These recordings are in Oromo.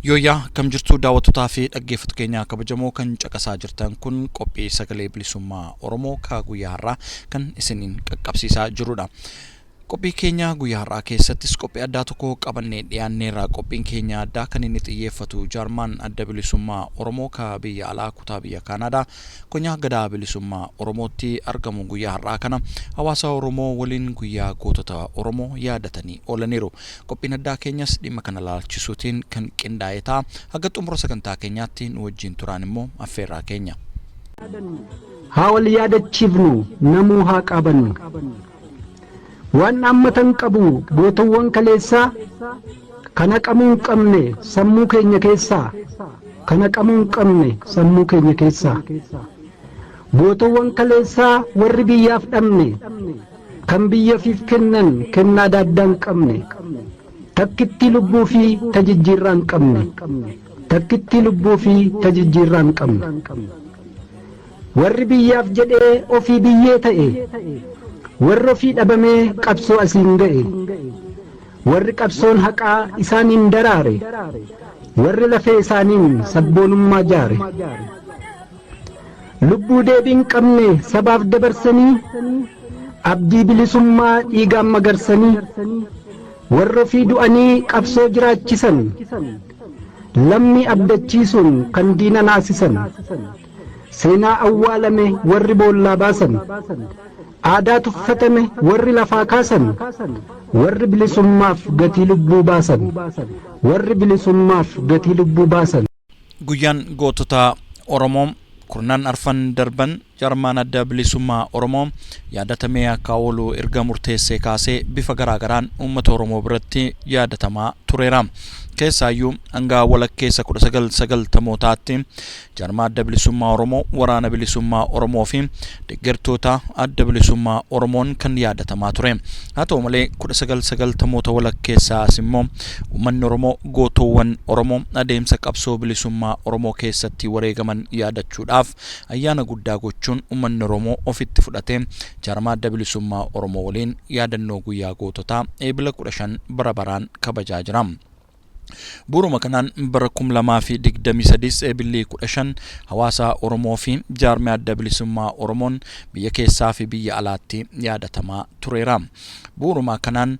Yooyaa kam jirtu daawwattoota fi dhaggeeffattoota keenya kabajamoo kan caqasaa jirtan kun qophii sagalee bilisummaa Oromoo ka guyyaa har'aa kan isiniin qaqqabsiisaa jirudha. Qophii keenya guyyaa har'aa keessattis qophii addaa tokko qabannee dhiyaanneerra. Qophiin keenya addaa kan inni xiyyeeffatu jaarmaan adda bilisummaa Oromoo ka biyya alaa kutaa biyya Kaanaadaa konyaa gadaa bilisummaa Oromootti argamu guyyaa har'aa kana hawaasa Oromoo waliin guyyaa gootota Oromoo yaadatanii oolaniiru. Qophiin addaa keenyas dhimma kana laalchisuutiin kan qindaa'e ta'a. Haga xumura sagantaa keenyaatti nu wajjin turaan immoo affeerraa keenya. Haa wal yaadachiifnu namuu haa qabannu. Waan ammatan qabu gootawwan kaleessaa kana qabuu hin qabne sammuu keenya keessaa kana qabuu hin qabne sammuu keenya keessaa gootawwan kaleessaa warri biyyaaf dhabne kan biyyafiif kennan kennaa daddaan qabne takkitti lubbuu fi tajijjiirraan qabne takkitti lubbuu fi tajijjiirraan qabne warri biyyaaf jedhee ofii biyyee ta'e warra ofii dhabamee qabsoo asiin ga'e warri qabsoon haqaa isaaniin daraare warri lafee isaaniin sabboonummaa jaare lubbuu deebiin qabne sabaaf dabarsanii abdii bilisummaa dhiigaan magarsanii warra ofii du'anii qabsoo jiraachisan lammii abdachiisuun kan diina naasisan seenaa awwaalame warri boollaa baasan aadaa tuffatame warri lafaa kaasan warri bilisummaaf gatii lubbuu baasan warri bilisummaaf gatii lubbuu baasan. Guyyaan gootota Oromoo kurnan arfan darban jaarmaan adda bilisummaa Oromoo yaadatamee akka oolu erga murteessee kaasee bifa garaagaraan uummata Oromoo biratti yaadatamaa tureera. Keessaayyuu hanga walakkeessa 1990mootaatti jaarmaa adda bilisummaa Oromoo waraana bilisummaa Oromoo fi deeggartoota adda bilisummaa Oromoon kan yaadatamaa ture. Haa ta'u malee 1990moota walakkeessaas immoo uummanni Oromoo gootowwan Oromoo adeemsa qabsoo bilisummaa Oromoo keessatti wareegaman yaadachuudhaaf ayyaana guddaa gochuun uummanni Oromoo ofitti fudhatee jaarmaa adda bilisummaa Oromoo waliin yaadannoo guyyaa goototaa eebila 15 bara baraan kabajaa jira. Buuruma kanaan bara 2023 eebilii 15 hawaasa Oromoo fi jaarmaa adda bilisummaa Oromoon biyya keessaa fi biyya alaatti yaadatamaa tureera. Buuruma kanaan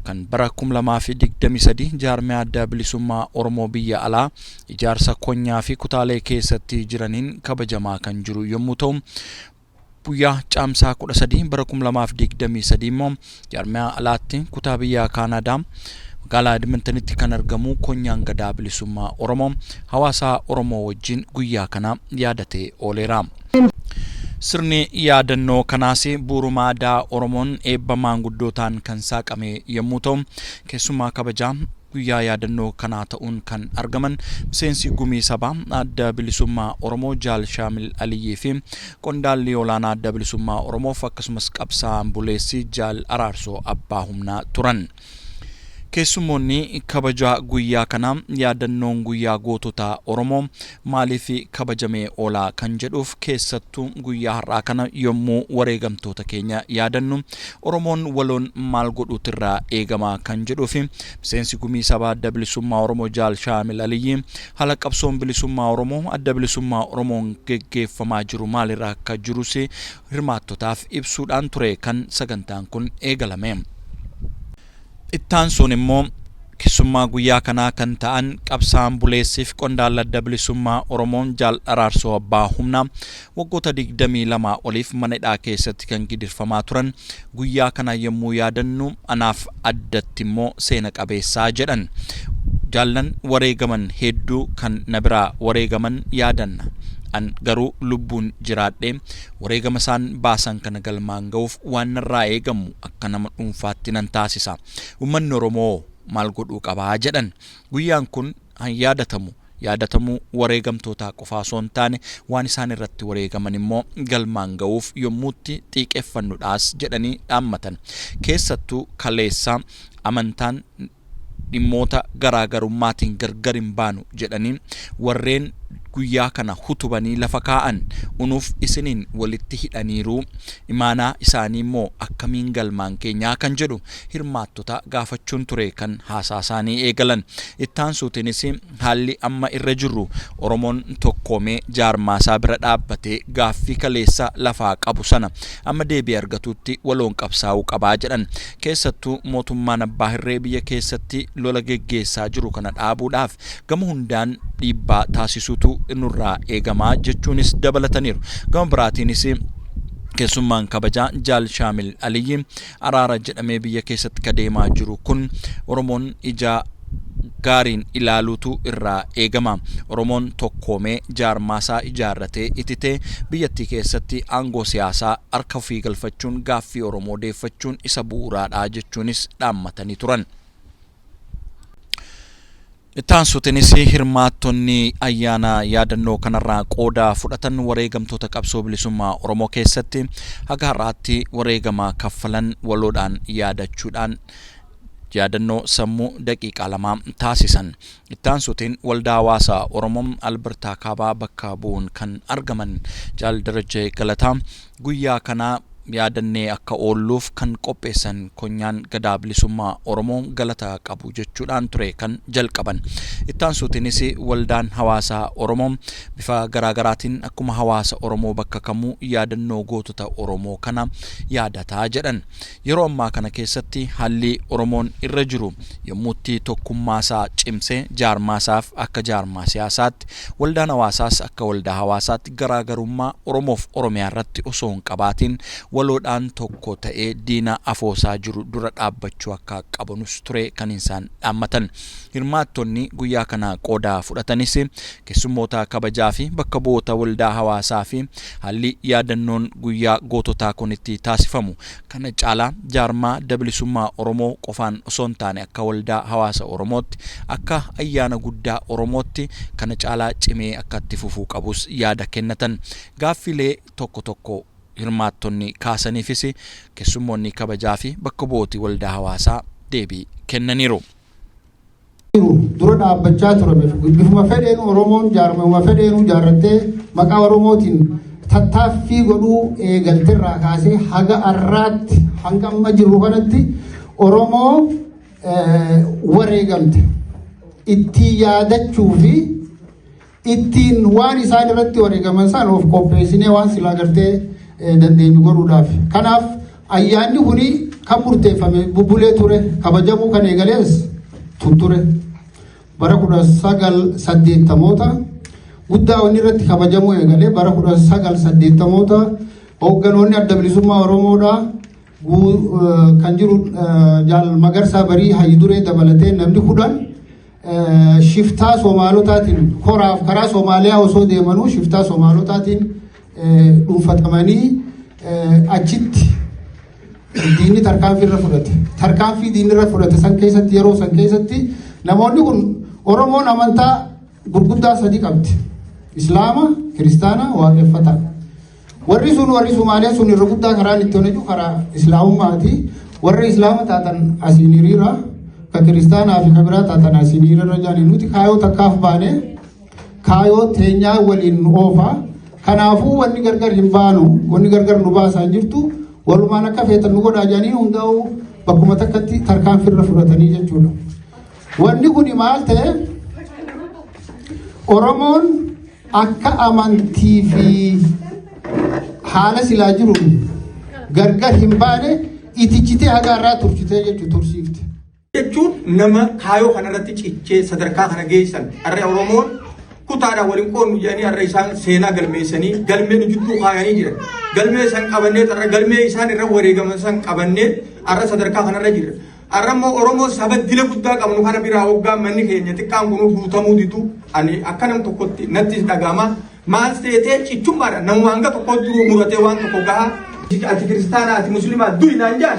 kan bara 2023 jaarmaa adda bilisummaa Oromoo biyya alaa ijaarsa konyaa fi kutaalee keessatti jiraniin kabajamaa kan jiru yommuu ta'u guyyaa caamsaa 13 bara 2023 immoo jaarmaa alaatti kutaa biyya Kaanaadaa magaalaa Edmontonitti kan argamu konyaan gadaa bilisummaa Oromoo hawaasa Oromoo wajjin guyyaa kana yaadatee ooleera. Sirni yaadannoo kanaas buuruma aadaa Oromoon eebba maanguddootaan kan saaqame yommuu ta'u keessumaa kabajaa guyyaa yaadannoo kanaa ta'uun kan argaman miseensi gumii sabaa adda bilisummaa Oromoo Jaal Shaamil Aliyyii fi qondaalli olaanaa adda bilisummaa Oromoof akkasumas qabsaa'aan buleessi Jaal Araarsoo Abbaa Humnaa turan. Keessumoonni kabajaa guyyaa kana yaadannoon guyyaa gootota Oromoo maaliif kabajamee oolaa kan jedhuuf keessattuu guyyaa har'aa kana yommuu wareegamtoota keenya yaadannu Oromoon waloon maal godhuutirraa eegamaa kan jedhuuf miseensi gumii sabaa adda bilisummaa Oromoo Jaal Shaamil Aliyyii haala qabsoon bilisummaa Oromoo adda bilisummaa Oromoon geggeeffamaa jiru maalirraa akka jirus hirmaattotaaf ibsuudhaan ture kan sagantaan kun eegalame. Ittaan sun immoo keessummaa guyyaa kanaa kan ta'an qabsaa'aan buleessiif qondaala adda bilisummaa Oromoon Jaal Araarsoo Abbaa Humnaa waggoota 22 oliif mana hidhaa keessatti kan gidirfamaa turan guyyaa kana yommuu yaadannu anaaf addatti immoo seena qabeessaa jedhan. Jaallan wareegaman hedduu kan na biraa wareegaman yaadanna. An garuu lubbuun jiraadhee wareegama isaan baasan kana galmaan ga'uuf waan narraa eegamu akka nama dhuunfaatti nan taasisa. Uummanni Oromoo maal godhuu qabaa jedhan. Guyyaan kun yaadatamuu wareegamtootaa qofaa osoo hin taane waan isaan irratti wareegaman immoo galmaan ga'uuf yommuutti xiiqeffannuudhaas jedhanii dhaammatan. Keessattuu kaleessa amantaan dhimmoota garaagarummatiin gargar hin baanu jedhanii warreen guyyaa kana hutubanii lafa kaa'an unuuf isiniin walitti hidhaniiru imaanaa isaanii immoo akkamiin galmaan keenyaa kan jedhu hirmaattota gaafachuun ture kan haasaa isaanii eegalan. Ittaan suutiinis haalli amma irra jirru Oromoon tokkoomee jaarmaasaa bira dhaabbatee gaaffii kaleessa lafaa qabu sana amma deebii argatutti waloon qabsaa'uu qabaa jedhan. Keessattuu mootummaan abbaa hirree biyya keessatti lola geggeessaa jiru kana dhaabuudhaaf gama hundaan dhiibbaa taasisuutu nurraa eegamaa jechuunis dabalataniiru. Gama biraatiinis keessummaan kabajaa Jaal Shaamil Aliyyi araara jedhamee biyya keessatti kadeemaa jiru kun Oromoon ija gaariin ilaaluutu irraa eegama. Oromoon tokkoomee jaarmaasaa ijaarratee ititee biyyattii keessatti aangoo siyaasaa harka ofii galfachuun gaaffii Oromoo deeffachuun isa bu'uuraadha jechuunis dhaammatanii turan. Ittaan suutiinis hirmaattonni ayyaana yaadannoo kanarraa qooda fudhatan wareegamtoota qabsoo bilisummaa Oromoo keessatti haga har'aatti wareegama kaffalan waloodhaan yaadachuudhaan yaadannoo sammuu daqiiqaa lamaa taasisan. Ittaan suutiin waldaa hawaasaa Oromoo Albertaa Kaabaa bakka bu'uun kan argaman Jaal Darajjee Galataa guyyaa kanaa yaadannee akka oolluuf kan qopheessan konyaan gadaa bilisummaa Oromoo galata qabu jechuudhaan ture kan jalqaban. Ittaan suutiinis waldaan hawaasaa Oromoo bifa garaagaraatiin akkuma hawaasa Oromoo bakka kamuu yaadannoo gootota Oromoo kana yaadataa jedhan. Yeroo ammaa kana keessatti haalli Oromoon irra jiru yommuutti tokkummaasaa cimsee jaarmaasaaf akka jaarmaa siyaasaatti waldaan hawaasaas akka waldaa hawaasaatti garaagarummaa Oromoof Oromiyaa irratti osoo hin qabaatiin waloodhaan tokko ta'ee diina afoosaa jiru dura dhaabbachuu akka qabanus ture kan isaan dhaammatan. Hirmaattonni guyyaa kana qooda fudhatanis keessummoota kabajaa fi bakka bu'oota waldaa hawaasaa fi haalli yaadannoon guyyaa goototaa kun itti taasifamu kana caalaa jaarmaa bilisummaa Oromoo qofaan osoo hin taane akka waldaa hawaasa Oromootti akka ayyaana guddaa Oromootti kana caalaa cimee akka itti fufuu qabus yaada kennatan. Gaaffilee tokko tokko hirmaattonni kaasaniifis keessummoonni kabajaa fi bakka bu'ooti waldaa hawaasaa deebii kennaniiru. Dura dhaabbachaa ture bifuma fedheen Oromoon jaarmuma fedheen ijaarrattee maqaa Oromootiin tattaaffii godhuu eegalterraa kaasee haga har'aatti hanga amma jirru kanatti Oromoo wareegamte ittiin yaadachuu fi ittiin waan isaan irratti wareegaman san of qopheessinee waan silaa gartee dandeenyu godhuudhaaf. Kanaaf ayyaanni kuni kan murteeffame bubbulee ture kabajamuu kan eegalees ture. Bara 1980 guddaa wanni irratti kabajamuu eegalee bara 1980 hoogganoonni adda bilisummaa Oromoodhaa kan jiru Jaal Magarsaa Barii Hayyiduree dabalatee namni 10 shiftaa Somaalotaatiin horaaf karaa Somaaliyaa osoo deemanuu shiftaa Somaalotaatiin dhuunfatamanii achitti diinni tarkaanfii irra fudhate. Tarkaanfii diinni irra fudhate san keessatti yeroo san keessatti namoonni kun Oromoon amantaa gurguddaa sadii qabdi. Islaama, Kiristaana, Waaqeffataa. Warri Somaaliyaa sun irra guddaa karaan itti hojjetu karaa Islaamummaati. Warri Islaama taatan asiin hiriira, ka Kiristaanaa fi ka biraa taatan asiin hiriira jaanii nuti kaayoo takkaaf baane kaayoo teenyaa waliin oofaa. Kanaafuu wanni gargar hin baanu, wanni gargar nu baasaa jirtu walumaan akka feetan nu godhaa jaanii hundaa'u bakkuma takkatti tarkaanfii irra fudhatanii jechuudha. Wanni kun maal ta'e Oromoon akka amantii fi haala silaa jiru gargar hin baane itichitee haga irraa turchitee tursiifte. Jechuun nama kaayoo kanarratti cichee sadarkaa kana geessan har'a Oromoon kutaadhaan waliin qoodnu jedhanii har'a isaan seenaa galmeessanii galmeen jidduu kaayanii jiran. Galmee isaan qabannee har'a galmee isaan irra wareegaman san qabannee har'a sadarkaa kanarra jira. Har'a immoo Oromoo saba dila guddaa qabnu kana biraa hoggaa manni keenya xiqqaan kunuu guutamuu ditu ani akka nam tokkotti natti dhagahama. Maal ta'ee cichummaadha namuma hanga tokko duruu muratee waan tokko gahaa ati kiristaanaa ati musliimaa du'i naan jaan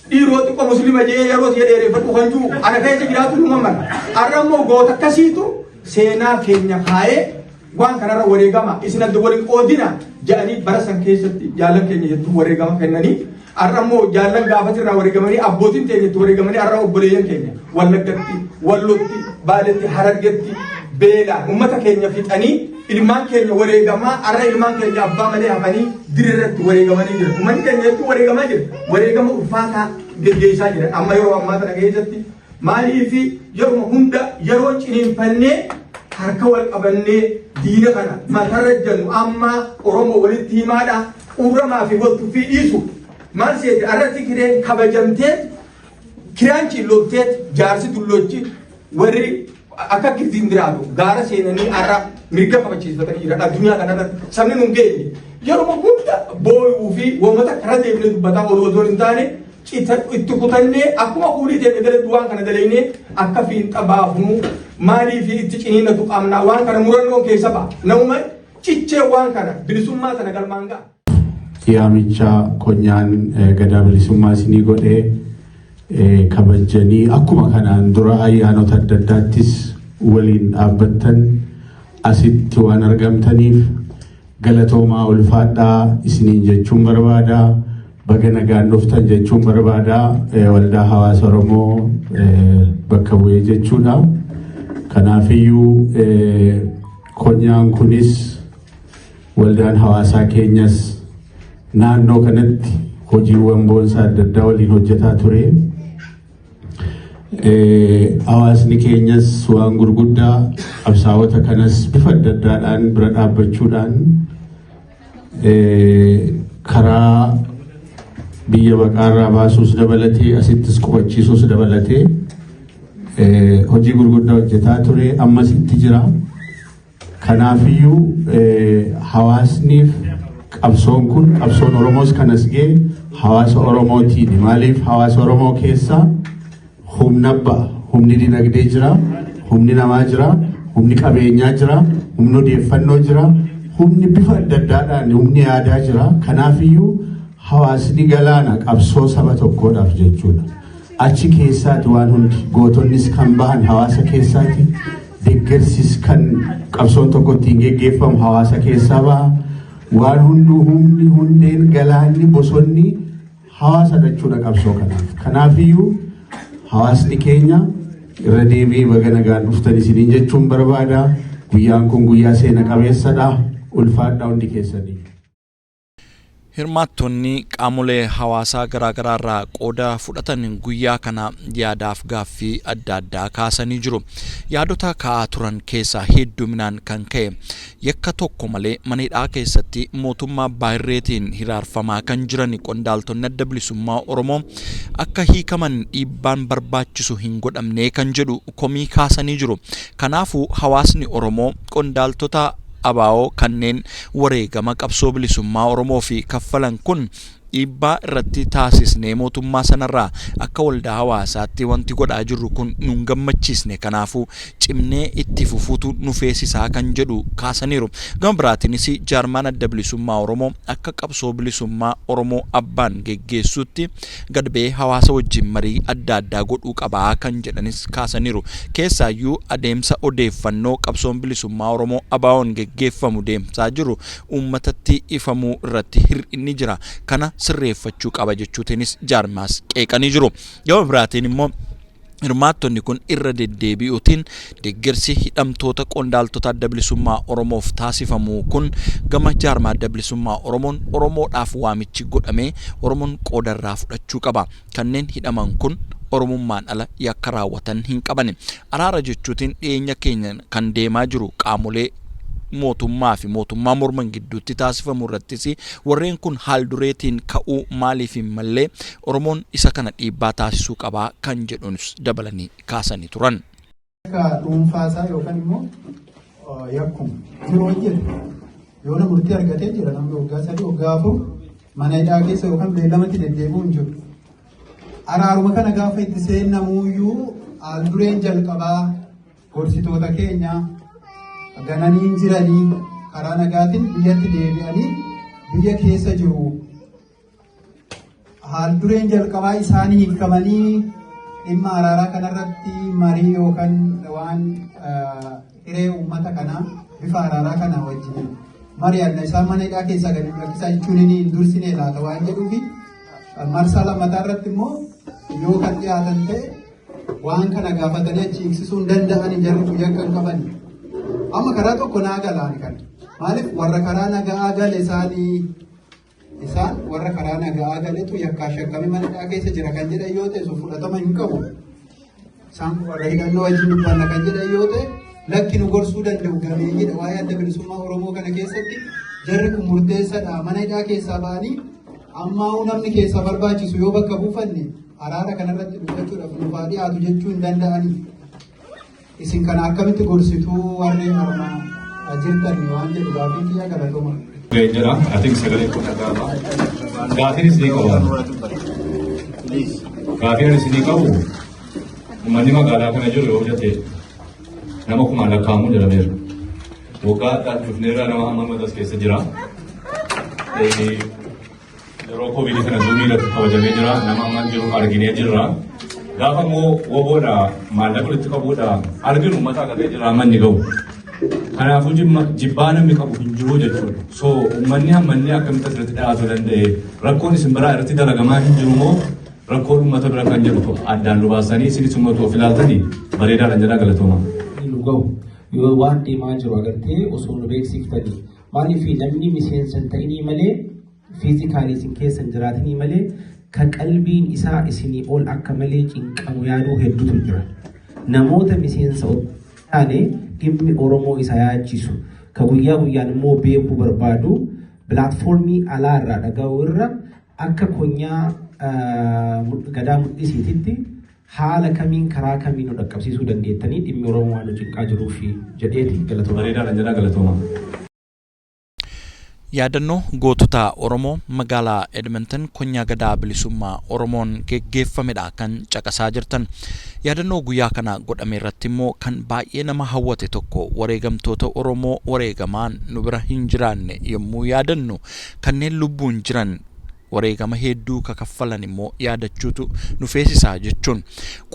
dhiiroo xiqqoo musliima jee yeroo ta'e dheereffatu kan jiru ana keessa jiraatu numa mala. Har'a immoo goota akkasiitu seenaa keenya kaayee waan kanarra wareegama isin adda waliin qoodina jedhanii bara san keessatti jaallan keenya hedduu wareegama kennanii har'a immoo jaallan gaafatirraa wareegamanii abbootiin teenyatti wareegamanii har'a obboleeyyan keenya Wallaggatti, Wallootti, Baaleetti, Harargetti beela ummata keenya fixanii ilmaan keenya wareegamaa arra ilmaan keenya abbaa malee hafanii dirirratti wareegamanii jira. Ummanni keenya hedduu wareegamaa jira. Wareegama ulfaataa geggeessaa jira. Amma yeroo ammaa kana keessatti maaliif yeroo hunda yeroo ciniinfannee harka wal qabannee diina kana matarra jennu amma Oromoo walitti himaadha. Uuramaa fi waltu fi dhiisu maal seeti arratti kireen kabajamtee kiraan cilloftee jaarsi dullochi warri akka kirtiin biraatu gaara seenanii arra mirga kabachiifatanii jira. Addunyaa kanarratti sabni nun geenye yeroo hunda booyuu fi uummata karaa deemnee dubbataa osoo hin taane itti kutannee akkuma kuulii deemnee galatti waan kana dalaynee akka fiinxa baafnu maalii fi itti ciniinatu qabnaa waan kana murannoon keessa ba'a. Namuma cichee waan kana bilisummaa sana galmaan ga'a. Yaamicha konyaan gadaa bilisummaa isinii godhee kabajanii akkuma kanaan dura ayyaanota adda addaattis waliin dhaabbattan asitti waan argamtaniif galatoomaa ulfaadhaa isiniin jechuun barbaada. Baga nagaan dhuftan jechuun barbaada. Waldaa hawaasa Oromoo bakka bu'ee jechuudha. Kanaafiyyuu konyaan kunis waldaan hawaasaa keenyas naannoo kanatti hojiiwwan boonsaa adda addaa waliin hojjetaa ture. Hawaasni keenyas waan gurguddaa qabsaa'ota kanas bifa adda addaadhaan bira dhaabbachuudhaan karaa biyya baqaarraa baasuus dabalatee asittis qubachiisuus dabalatee hojii gurguddaa hojjetaa ture. Ammas itti jira. Kanaafiyyuu hawaasniif qabsoon kun qabsoon Oromoos kanas ga'e hawaasa Oromootiin. Maaliif hawaasa Oromoo keessaa humna ba'a. Humni dinagdee jira, humni namaa jira, humni qabeenyaa jira, humni odeeffannoo jira, humni bifa adda addaadhaan humni yaadaa jira. Kanaafiyyuu hawaasni galaana qabsoo saba tokkoodhaaf jechuudha. Achi keessaati waan hundi gootonnis kan bahan hawaasa keessaati. Deeggarsis kan qabsoon tokko ittiin geggeeffamu hawaasa keessaa baha. Waan hunduu humni hundeen galaanni bosonni hawaasa jechuudha qabsoo kanaaf. Kanaafiyyuu hawaasni keenya irra deebi'ee baga nagaan dhuftan isiniin jechuun barbaada. Guyyaan kun guyyaa seena qabeessadha. Ulfaadhaa hundi keessanii. Hirmaattonni qaamolee hawaasaa garaagaraa irraa qooda fudhatan guyyaa kana yaadaaf gaaffii adda addaa kaasanii jiru. Yaadota ka'aa turan keessaa hedduminaan kan ka'e yakka tokko malee mana hidhaa keessatti mootummaa baay'eetiin hiraarfamaa kan jiran qondaaltonni adda bilisummaa Oromoo akka hiikaman dhiibbaan barbaachisu hin godhamne kan jedhu komii kaasanii jiru. Kanaafuu hawaasni Oromoo qondaaltota abaa'oo kanneen wareegama qabsoo bilisummaa Oromoo fi kaffalan kun dhiibbaa irratti taasisnee mootummaa sanarraa akka waldaa hawaasaatti wanti godhaa jirru kun nun gammachiisne. Kanaafuu cimnee itti fufuutu nu feesisaa kan jedhu kaasaniiru. Gama biraatiinis jaarmaan adda bilisummaa Oromoo akka qabsoo bilisummaa Oromoo abbaan geggeessuutti gad ba'ee hawaasa wajjin marii adda addaa godhuu qabaa kan jedhanis kaasaniiru. Keessaayyuu adeemsa odeeffannoo qabsoon bilisummaa Oromoo abaa'oon geggeeffamu deemsaa jiru uummatatti ifamuu irratti hir'inni jira. Kana sirreeffachuu qaba jechuutiinis jaarmaas qeeqanii jiru. Gama biraatiin immoo hirmaattonni kun irra deddeebi'uutiin deeggarsi hidhamtoota qondaaltota adda bilisummaa Oromoof taasifamu kun gama jaarmaa adda bilisummaa Oromoon Oromoodhaaf waamichi godhamee Oromoon qoodarraa fudhachuu qaba. Kanneen hidhaman kun Oromummaan ala yakka raawwatan hin qaban. Araara jechuutiin dhiyeenya keenya kan deemaa jiru qaamolee mootummaa fi mootummaa morman gidduutti taasifamu irrattis warreen kun haal dureetiin ka'uu maaliif hin mallee Oromoon isa kana dhiibbaa taasisuu qabaa kan jedhunis dabalanii kaasanii turan. Akka dhuunfaasaa yookaan immoo yakkuma yeroo hojjetu yoo nama murtii argatee jira namni waggaa 3 waggaa 4 mana hidhaa keessa yookaan beellamatti deddeebi'uu hin jiru. Araaruma kana gaafa itti seennamuuyyuu haal dureen jalqabaa gorsitoota keenya gananii jiranii karaa nagaatiin biyyatti deebi'anii biyya keessa jiru. Haal dureen jalqabaa isaanii hiikamanii dhimma araaraa kanarratti marii yookaan waan hiree uummata kanaa bifa araaraa kana wajjin mari'anna isaan mana hidhaa keessaa gadi lakkisaa jechuun hin dursine laata waan jedhuufi marsaa lammataa irratti immoo yoo kan dhiyaatan ta'e waan kana gaafatanii achi hiiksisuu hin danda'an jarri guyyaa kan qaban. Amma karaa tokko naa galaan kan. Maaliif warra karaa nagaa gale isaan warra karaa nagaa galetu yakkaa shakkame manadhaa keessa jira kan jedhan yoo ta'e sun fudhatama hin qabu. Isaan warra hidhannoo wajjin dubbanna kan jedhan yoo ta'e lakki nu gorsuu danda'u gameeyyiidha waa'ee adda bilisummaa Oromoo kana keessatti jarri kun murteessaadha mana hidhaa keessaa ba'anii ammaa namni keessa barbaachisu yoo bakka buufanne araara kanarratti dubbachuudhaaf nufaa dhiyaatu jechuu hin danda'anii. Isin kana akkamitti gorsituu warri armaa jirtan waan jedhu gaafii kiyya galatoma. Jira, I think sagalee kun dhagaama. Gaafiin isinii qabu. Gaafiin isinii qabu. Uummanni magaalaa kana jiru yoo jette nama kumaan lakkaa'amuu jedhameera. Waggaa dhufneerra nama hamma matas keessa jira. Yeroo koovidii kana zuumii irratti kabajamee jira. Nama amma jiru arginee jirra. Gaafa immoo woboodha maallaqa walitti qabuudha arginu uummata agarree jira amma inni gahu. Kanaafuu jibbaa namni qabu hin jiru jechuudha. So uummanni hammanni akkamitti asirratti dhiyaachuu danda'e rakkoon isin biraa irratti dalagamaa hin jiru moo rakkoon uummata bira kan jedhu addaan nu baasanii isinis uummata of ilaaltanii bareedaadhaan jedhaa galatooma. Nu gahu yoo waan deemaa jiru agartee osoo nu beeksiftanii maaliif namni miseensa hin ta'inii malee fiizikaalii isin keessa hin jiraatinii malee ka qalbiin isaa isinii ol akka malee cinqamu yaaduu hedduutu jira. Namoota miseensa taane dhimmi Oromoo isa yaachisu ka guyyaa guyyaan immoo beekuu barbaadu pilaatfoormii alaa irraa dhaga'uu irra akka konyaa gadaa mul'isiititti haala kamiin karaa kamiin nu dhaqqabsiisuu dandeettanii dhimmi Oromoo waan nu cinqaa jiruuf jedheeti galatooma. Bareedaadhaan jedhaa galatooma. Yaadannoo gootota Oromoo magaalaa Edmonton konyaa gadaa bilisummaa Oromoon geggeeffamedha kan caqasaa jirtan. Yaadannoo guyyaa kana godhame irratti immoo kan baay'ee nama hawwate tokko wareegamtoota Oromoo wareegamaan nu bira hin jiraanne yommuu yaadannu kanneen lubbuun jiran wareegama hedduu kakaffalan immoo yaadachuutu nu feesisaa jechuun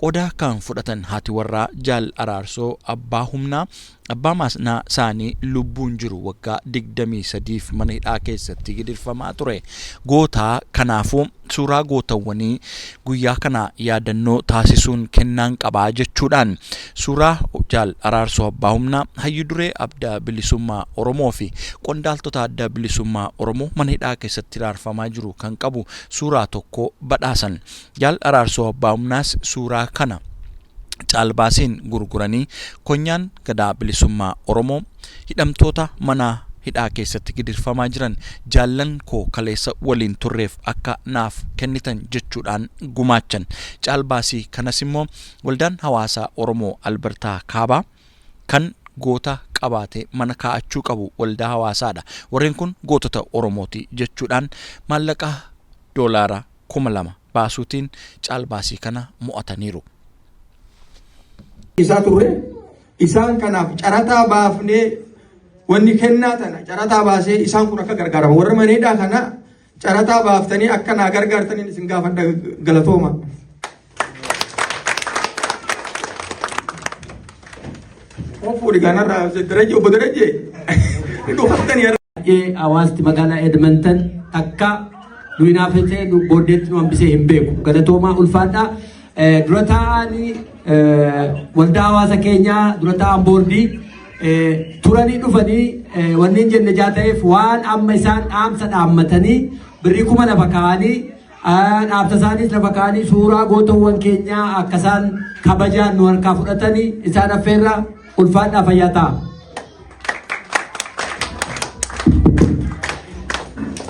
qooda kan fudhatan haati warraa Jaal Araarsoo abbaa humnaa abbaa maasnaa isaanii lubbuun jiru waggaa 23f mana hidhaa keessatti gidirfamaa ture. Gootaa kanaafuu suuraa gootawwanii guyyaa kana yaadannoo taasisuun kennaan qabaa jechuudhaan suuraa Jaal Araarsoo abbaa humnaa hayyu duree adda bilisummaa Oromoo fi qondaaltota adda bilisummaa Oromoo mana hidhaa keessatti raarfamaa jiru kan qabu suuraa tokko badhaasan. Jaal Araarsoo abbaa humnaas suuraa kana caalbaasiin gurguranii konyaan gadaa bilisummaa Oromoo hidhamtoota mana hidhaa keessatti gidirfamaa jiran jaallan koo kaleessa waliin turreef akka naaf kennitan jechuudhaan gumaachan. Caalbaasii kanas immoo waldaan hawaasaa Oromoo Albertaa Kaabaa kan goota qabaate mana kaa'achuu qabu waldaa hawaasaadha. Warreen kun gootota Oromooti jechuudhaan maallaqa doolaara 2,000 baasuutiin caalbaasii kana mo'ataniiru. Isaa turre isaan kanaaf carataa baafnee wanni kennaa tana carataa baasee isaan kun akka gargaaramu warra mana hidhaa kana carataa baaftanii akka naa gargaartaniin isin gaafadha galatooma. Ofuudhi kanarraa darajee obbo Darajee dhufattanii hawaasti magaalaa Edmonton akka nu hinaafetee nu booddeetti nu hambisee hin beeku galatoomaa ulfaadhaa. Dura taa'anii waldaa hawaasa keenyaa dura taa'an boordii turanii dhufanii wanneen jenne jaa ta'eef waan amma isaan dhaamsa dhaammatanii birrii 1,000 lafa kaa'anii dhaamsa isaaniis lafa kaa'anii suuraa gootawwan keenyaa akka isaan kabajaan nu harkaa fudhatanii isaan affeerraa ulfaadhaa fayyaa ta'a.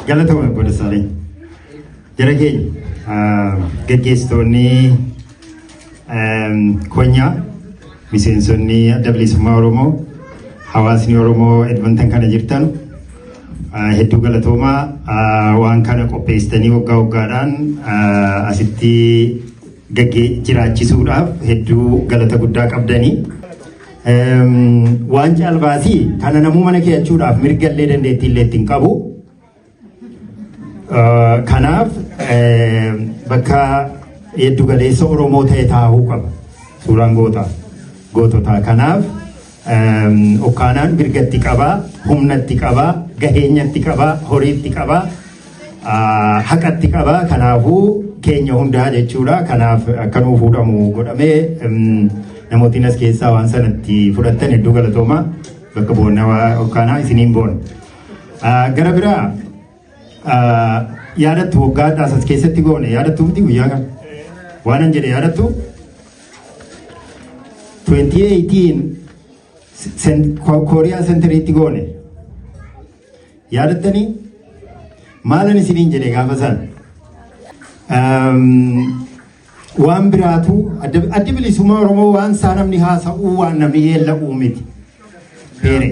Galatooma godha saalee jara keenya gaggeessitoonni konyaa miseensonni adda bilisummaa Oromoo hawaasni Oromoo Edmonton kana jirtan hedduu galatoomaa waan kana qopheessitanii waggaa waggaadhaan asitti jiraachisuudhaaf hedduu galata guddaa qabdanii. Waan caalbaasii kana namuu mana keeyachuudhaaf mirgallee dandeettiillee ittiin qabu. Kanaaf bakka hedduu galeessa Oromoo ta'e taa'uu qaba suuraan goototaa. Kanaaf okkaanaan mirgatti qabaa, humnatti qabaa, gaheenyatti qabaa, horiitti qabaa, haqatti qabaa. Kanaafuu keenya hundaa jechuudha. Kanaaf akka nuu fuudhamu godhamee namootni as keessaa waan sanatti fudhattan hedduu galatoomaa. bakka boonnaa okkaanaa isiniin boona. Gara biraa yaadattu waggaa as keessatti goone yaadattu miti guyyaa kan waan an jedhe yaadattu 2018 Kooriyaa Sentariitti goone yaadattanii maalan isiniin jedhe gaafa san waan biraatu adda bilisummaa Oromoo waan saa namni haasa'uu waan namni yeella'uu miti feere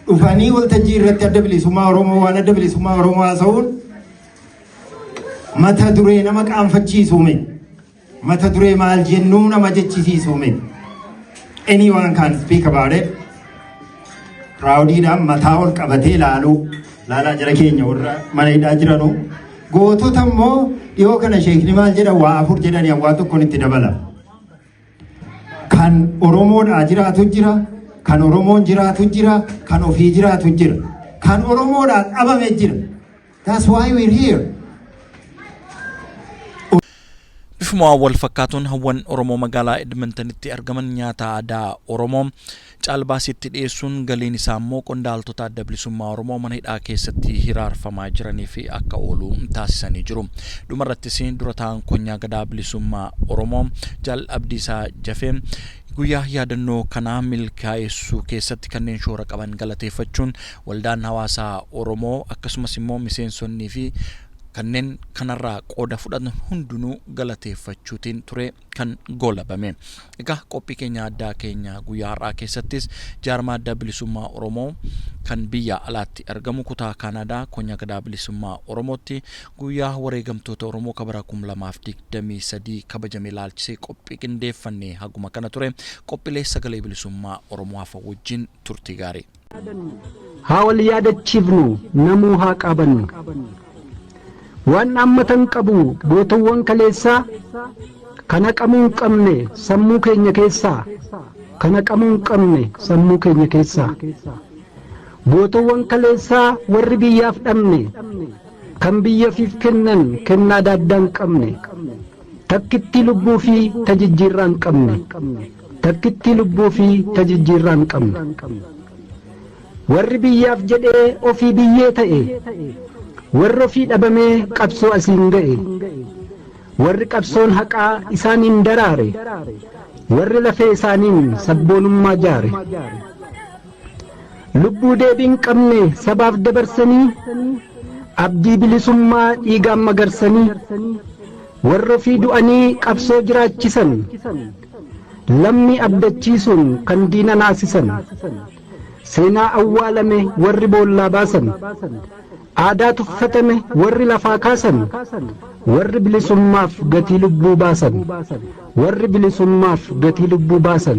dhufanii waltajjii irratti adda bilisummaa Oromoo waan adda bilisummaa Oromoo haasa'uun mata duree nama qaanfachiisuu miti mata duree maal jennuu nama jechisiisuu miti anyone can speak about it raawdiidhaan mataa ol qabatee laalaa jara keenya warra mana hidhaa jiranu gootota immoo dhiyoo kana sheekni maal jedha waa afur jedhanii waa tokkoon itti dabala kan Oromoodhaa jiraatu jira kan Oromoon jiraatu jira kan ofii jiraatu jira kan Oromoodhaa dhabame jira that's why we're here. Bifuma wal fakkaatuun hawwan Oromoo magaalaa Edmontonitti argaman nyaata aadaa Oromoo caalbaasitti dhiyeessuun galiin isaa immoo qondaaltota adda bilisummaa Oromoo mana hidhaa keessatti hiraarfamaa jiranii fi akka oolu taasisanii jiru. Dhumarrattis dura ta'an konyaa gadaa bilisummaa Oromoo Jaal Abdiisaa Jafee guyyaa yaadannoo kanaa milkaa'essuu keessatti kanneen shoora qaban galateeffachuun waldaan hawaasaa Oromoo akkasumas immoo miseensonnii fi kanneen kanarraa qooda fudhatan hundinuu galateeffachuutiin ture kan goolabame. Egaa qophii keenya addaa keenya guyyaa har'aa keessattis jaarmaa adda bilisummaa Oromoo kan biyya alaatti argamu kutaa Kaanadaa konyaa gadaa bilisummaa Oromootti guyyaa wareegamtoota Oromoo kabara 2023 kabajame ilaalchisee qophii qindeeffannee haguma kana ture qophiilee sagalee bilisummaa Oromoo hafa wajjin turtii gaarii. Haa wal yaadachiifnu namuu haa qabannu. Waan ammatan qabu gootawwan kaleessaa kana qamuun qabne sammuu keenya keessaa kana qamuun qabne sammuu keenya keessaa gootawwan kaleessaa warri biyyaaf dhabne kan biyyafiif kennan kennaa daaddaan qabne takkitti lubbuu fi tajijjiirraan qabne takkitti lubbuu fi tajijjiirraan qabne warri biyyaaf jedhee ofii biyyee ta'e warri ofii dhabamee qabsoo asiin ga'e warri qabsoon haqaa isaaniin daraare warri lafee isaaniin sabboonummaa jaare lubbuu deebiin qabne sabaaf dabarsanii abdii bilisummaa dhiigaan magarsanii warri ofii du'anii qabsoo jiraachisan lammii abdachiisuun kan diina naasisan seenaa awwaalame warri boollaa baasan aadaa tuffatame warri lafaa kaasan warri bilisummaaf gatii lubbuu baasan warri bilisummaaf gatii lubbuu baasan